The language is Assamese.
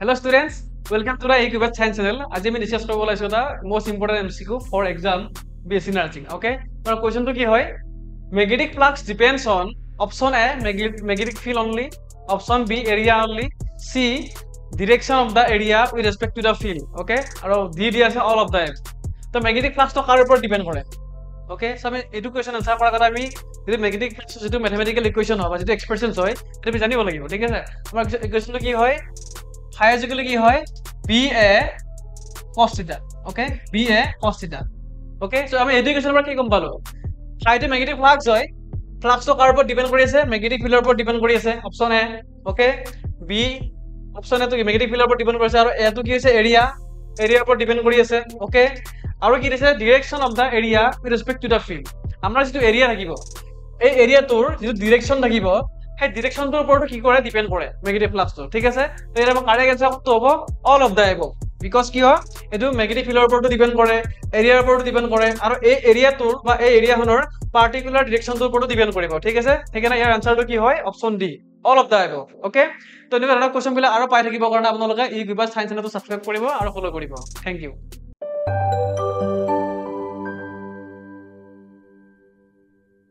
Hello students, welcome to the Equibat Science channel. আজি আমি ডিসকাস কৰিব লাইছো এটা most important MCQ for exam BSc nursing. Okay? Our question to কি হয়? Magnetic flux depends on option A magnetic field only, option B area only, C direction of the area with respect to the field. Okay? আৰু D দি আছে all of the above. তো magnetic flux তো কাৰ ওপৰত ডিপেন্ড কৰে? Okay? So আমি এইটো কোৱেশ্চন আনসাৰ কৰাৰ আগতে আমি যদি magnetic flux যেটো ম্যাথমেটিক্যাল ইকুৱেশ্যন হয় বা যেটো এক্সপ্ৰেছনছ হয় এটা আমি জানিব লাগিব, ঠিক আছে? আমাৰ ইকুৱেশ্যনটো কি হয়? Hierarchically কি হয় BA cos theta. Okay, BA cos theta. Okay, so আমি এডুকেশনৰ পৰা কি গম পালো ঠাইতে ম্যাগনেটিক ফ্লাক্স হয়, ফ্লাক্সটো কাৰ ওপৰত ডিপেন্ড কৰি আছে ম্যাগনেটিক ফিল্ডৰ ওপৰত ডিপেন্ড কৰি আছে অপচন এ। ওকে, বি অপচন এ তো ম্যাগনেটিক ফিল্ডৰ ওপৰত ডিপেন্ড কৰিছে আৰু এ তো কি হৈছে এৰিয়া, এৰিয়াৰ ওপৰত ডিপেন্ড কৰি আছে। ওকে, আৰু কি দিছে direction of the area with respect to the field. আমাৰ যেটো এৰিয়া থাকিব এই এৰিয়াটোৰ যেটো ডাইৰেকশন থাকিব সেই ডাইৰেকশনটোৰ ওপৰত কি কৰে ডিপেন্ড কৰে ম্যাগনেটিক ফ্লাক্সটো, ঠিক আছে? তো এৰ আমাৰ কারেক্ট আনসার কত হ'ব all of the above, because কি হয় এটো ম্যাগনেটিক ফিল্ডৰ ওপৰত ডিপেন্ড কৰে, এৰিয়াৰ ওপৰত ডিপেন্ড কৰে আৰু এই এৰিয়াটোৰ বা এই এৰিয়াখনৰ পাৰ্টিকুলাৰ ডাইৰেকশনটোৰ ওপৰত ডিপেন্ড কৰিব, ঠিক আছে? সেইকাৰণে ইয়াৰ আনসাৰটো কি হয় option D all of the above. Okay, তো এনেকুৱা ধৰণৰ কোৱেশ্চন বিলাক আৰু পাই থাকিবৰ কাৰণে আপোনালোকে Equibat Science চেনেলটো সাবস্ক্ৰাইব কৰিব আৰু ফলো কৰিব। Thank U.